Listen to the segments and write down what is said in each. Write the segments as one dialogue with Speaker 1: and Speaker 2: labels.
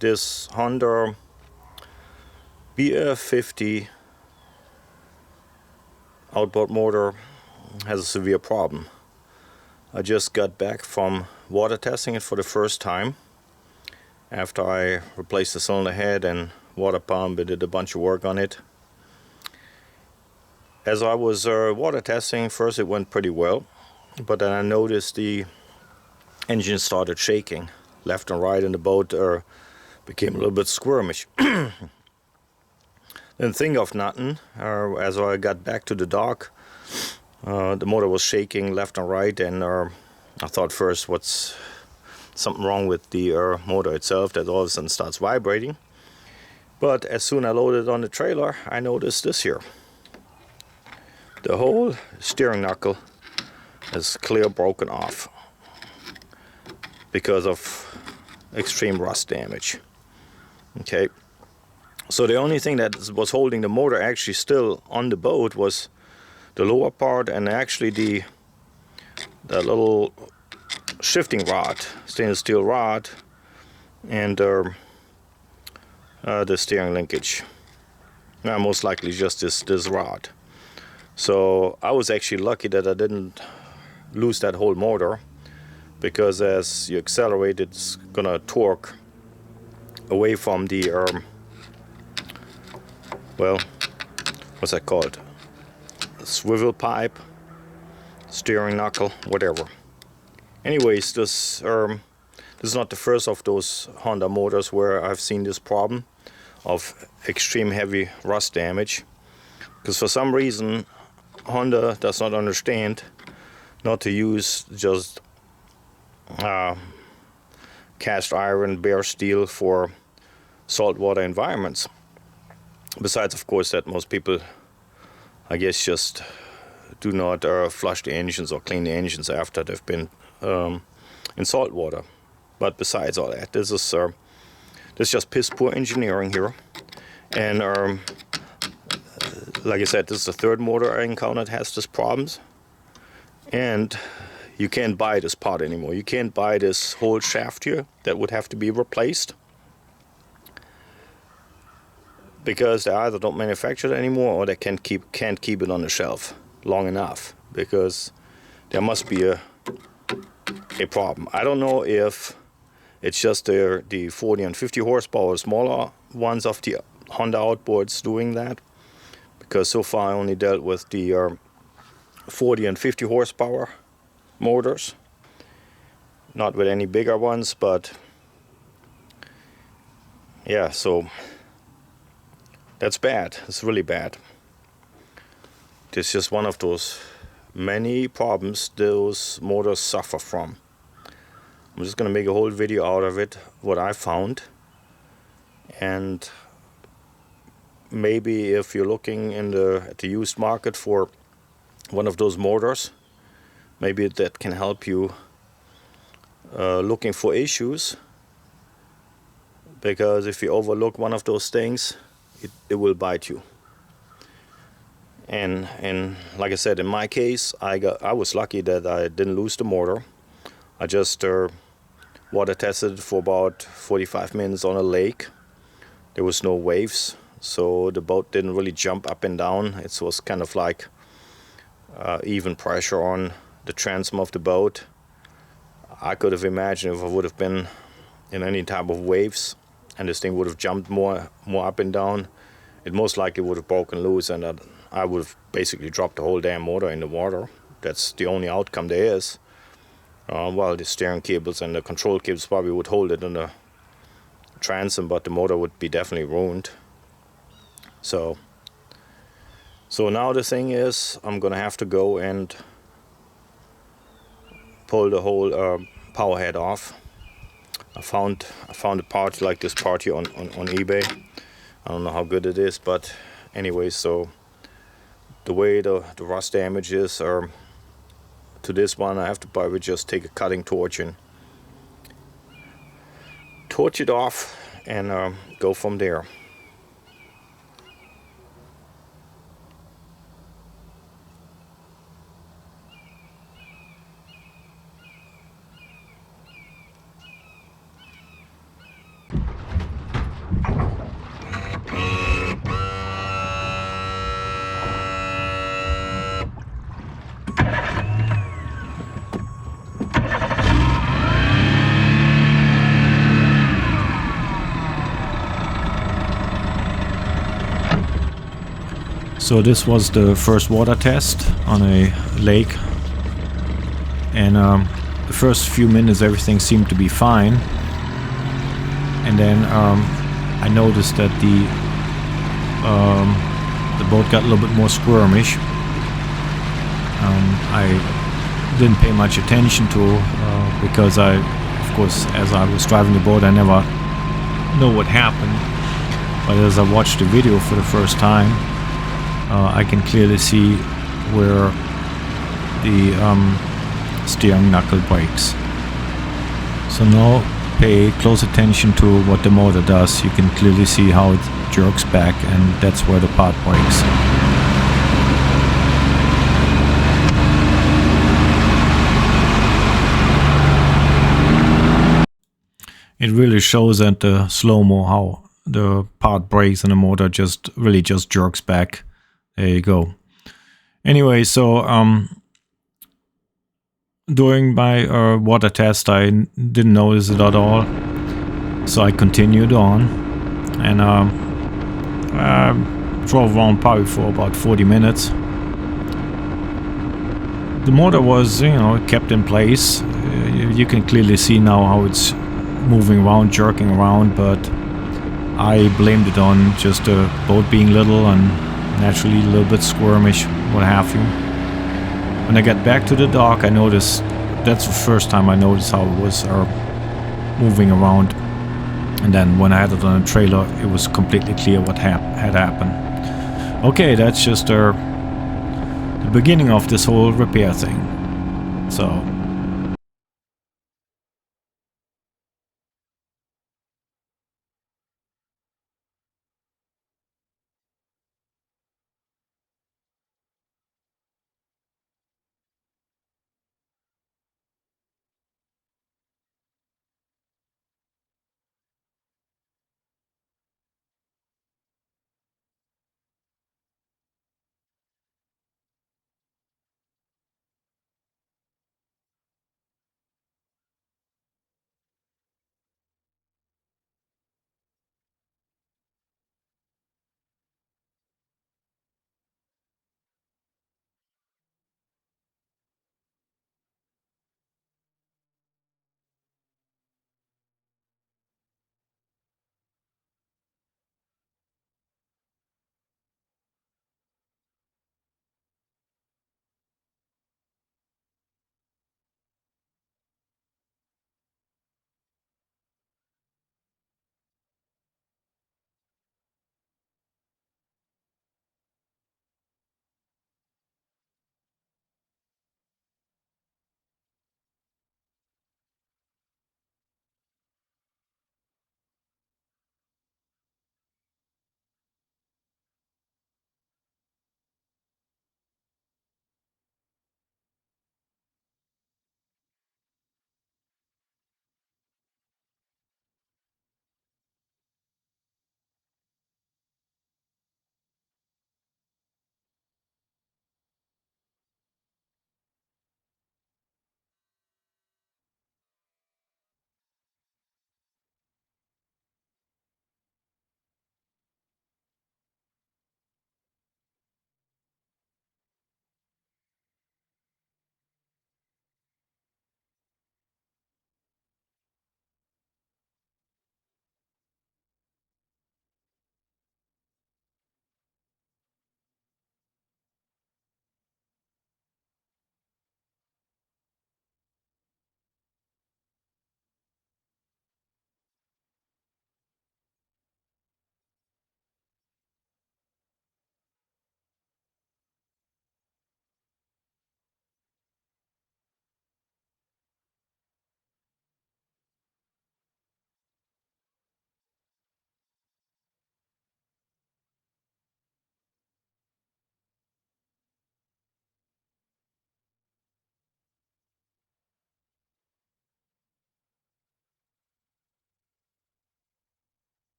Speaker 1: this Honda BF50 outboard motor has a severe problem. I just got back from water testing it for the first time after I replaced the cylinder head and water pump. I did a bunch of work on it. As I was water testing, first it went pretty well, but then I noticed the engine started shaking left and right, and the boat became a little bit squirmish. Didn't think of nothing. As I got back to the dock, the motor was shaking left and right, and I thought first, what's something wrong with the motor itself that all of a sudden starts vibrating. But as soon as I loaded it on the trailer, I noticed this here. The whole steering knuckle is clear broken off because of extreme rust damage. Okay, so the only thing that was holding the motor actually still on the boat was the lower part, and actually the little shifting rod, stainless steel rod, and the steering linkage. Most likely just this rod. So I was actually lucky that I didn't lose that whole motor, because as you accelerate, it's gonna torque away from the well, what's that called? Swivel pipe, steering knuckle, whatever. Anyways, this is not the first of those Honda motors where I've seen this problem of extreme heavy rust damage, because for some reason Honda does not understand not to use just cast iron, bare steel for saltwater environments. Besides, of course, that most people, I guess, just do not flush the engines or clean the engines after they've been in salt water. But besides all that, this is just piss poor engineering here. And like I said, this is the third motor I encountered has these problems. And you can't buy this part anymore. You can't buy this whole shaft here. That would have to be replaced, because they either don't manufacture it anymore, or they can't keep it on the shelf long enough, because there must be a problem. I don't know if it's just the 40 and 50 horsepower smaller ones of the Honda outboards doing that, because so far I only dealt with the 40 and 50 horsepower motors, not with any bigger ones. But yeah, so that's bad. It's really bad. It's just one of those many problems those motors suffer from. I'm just gonna make a whole video out of it, what I found. And maybe if you're looking at the used market for one of those motors, maybe that can help you looking for issues, because if you overlook one of those things, it will bite you. And like I said, in my case, I was lucky that I didn't lose the motor. I just water tested for about 45 minutes on a lake. There was no waves, so the boat didn't really jump up and down. It was kind of like even pressure on the transom of the boat. I could have imagined if I would have been in any type of waves and this thing would have jumped more up and down, it most likely would have broken loose, and I would have basically dropped the whole damn motor in the water. That's the only outcome there is. Well, the steering cables and the control cables probably would hold it in the transom, but the motor would be definitely ruined. So now the thing is, I'm gonna have to go and pull the whole power head off. I found a part like this part here on eBay. I don't know how good it is, but anyway, so the way the rust damage is, to this one, I have to probably just take a cutting torch and torch it off and go from there.
Speaker 2: So this was the first water test on a lake, and the first few minutes everything seemed to be fine, and then I noticed that the boat got a little bit more squirmish. I didn't pay much attention to because of course, as I was driving the boat, I never know what happened. But as I watched the video for the first time, I can clearly see where the steering knuckle breaks. So now pay close attention to what the motor does. You can clearly see how it jerks back, and that's where the part breaks. It really shows at the slow-mo how the part breaks and the motor just jerks back. There you go. Anyway, so during my water test, I didn't notice it at all. So I continued on and drove around probably for about 40 minutes. The motor was, kept in place. You can clearly see now how it's moving around, jerking around, but I blamed it on just the boat being little and naturally a little bit squirmish, what have you. When I got back to the dock, I noticed, that's the first time I noticed how it was moving around. And then when I had it on a trailer, it was completely clear what had happened. Okay, that's just the beginning of this whole repair thing. So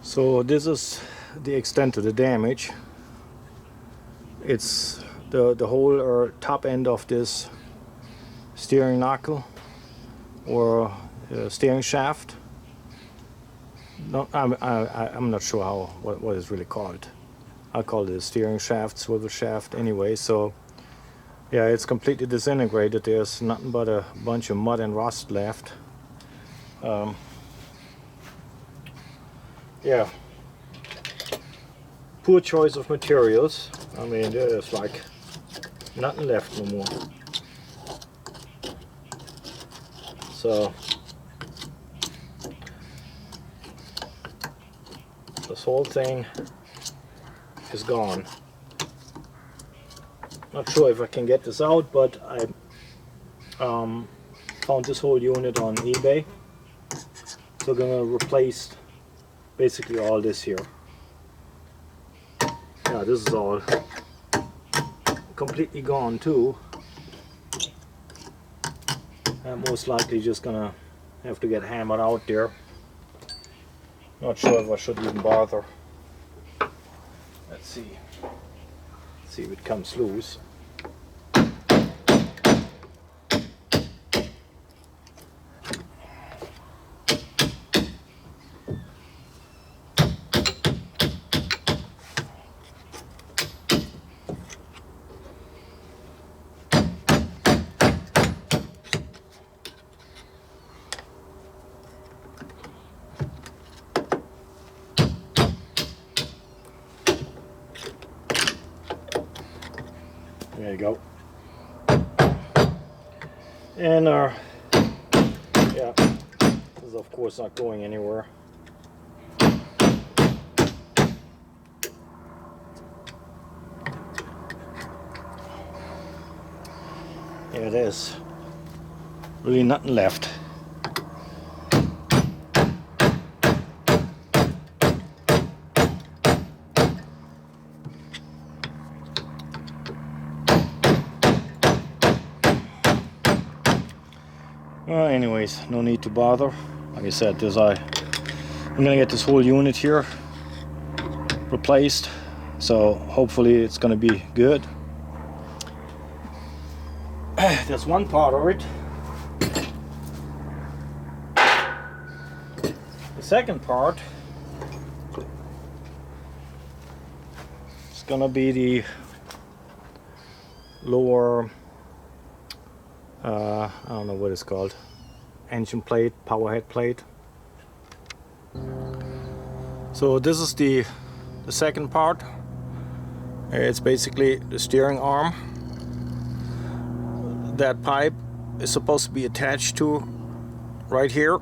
Speaker 1: So this is the extent of the damage. It's the whole top end of this steering knuckle or steering shaft. No, I'm not sure what it's really called. I call it a steering shaft, swivel shaft anyway. So yeah, it's completely disintegrated. There's nothing but a bunch of mud and rust left. Yeah, poor choice of materials. I mean, there's like nothing left no more. So this whole thing is gone. Not sure if I can get this out, but I found this whole unit on eBay. So I'm gonna replace basically all this here. Yeah, this is all completely gone too. I'm most likely just gonna have to get hammered out there. Not sure if I should even bother. Let's see. See if it comes loose. There you go. And yeah, this is of course not going anywhere. There it is. Really nothing left. Well, anyways, no need to bother. Like I said, I'm gonna get this whole unit here replaced, so hopefully it's gonna be good. There's one part of it. The second part is gonna be the lower I don't know what it's called, engine plate, power head plate. So this is the second part. It's basically the steering arm. That pipe is supposed to be attached to right here,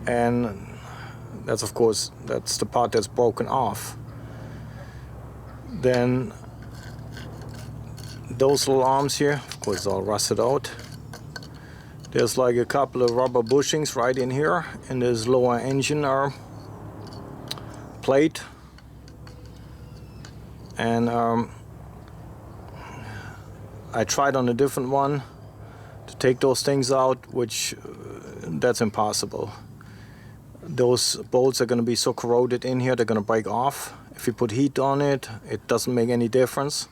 Speaker 1: and that's of course that's the part that's broken off. Then those little arms here, of course, all rusted out. There's like a couple of rubber bushings right in here, and this lower engine arm plate. And I tried on a different one to take those things out, which that's impossible. Those bolts are going to be so corroded in here, they're going to break off. If you put heat on it, it doesn't make any difference,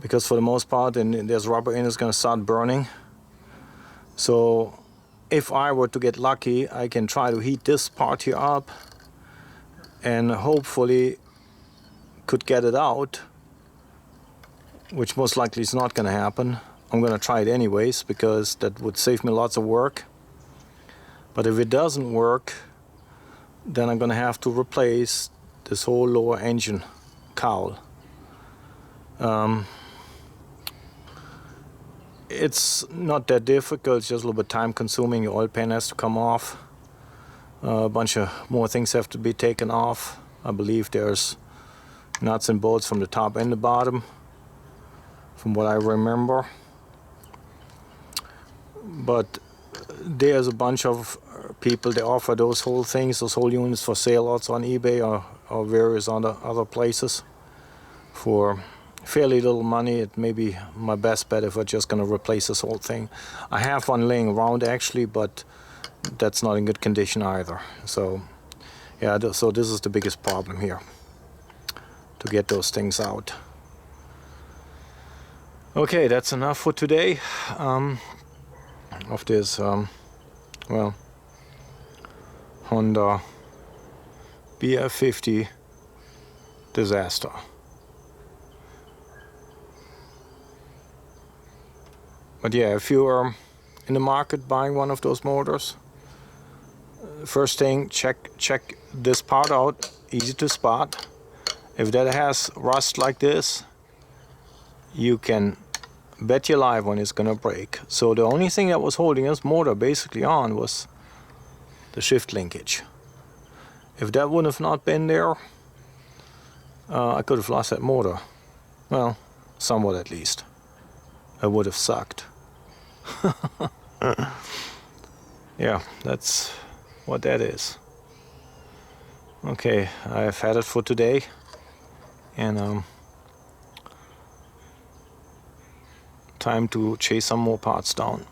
Speaker 1: because for the most part, and there's rubber in, it's going to start burning. So if I were to get lucky, I can try to heat this part here up and hopefully could get it out, which most likely is not going to happen. I'm going to try it anyways, because that would save me lots of work. But if it doesn't work, then I'm going to have to replace this whole lower engine cowl. It's not that difficult, it's just a little bit time consuming. Your oil pan has to come off. A bunch of more things have to be taken off. I believe there's nuts and bolts from the top and the bottom, from what I remember. But there's a bunch of people, they offer those whole things, those whole units for sale also on eBay or various other places for fairly little money. It may be my best bet if we're just going to replace this whole thing. I have one laying around actually, but that's not in good condition either. So yeah, so this is the biggest problem here, to get those things out. Okay, that's enough for today of this well, Honda BF50 disaster. But yeah, if you are in the market buying one of those motors, first thing, check this part out. Easy to spot. If that has rust like this, you can bet your life when it's gonna break. So the only thing that was holding this motor basically on was the shift linkage. If that would have not been there, I could have lost that motor. Well, somewhat at least. It would have sucked. Yeah, that's what that is. Okay, I've had it for today, and time to chase some more parts down.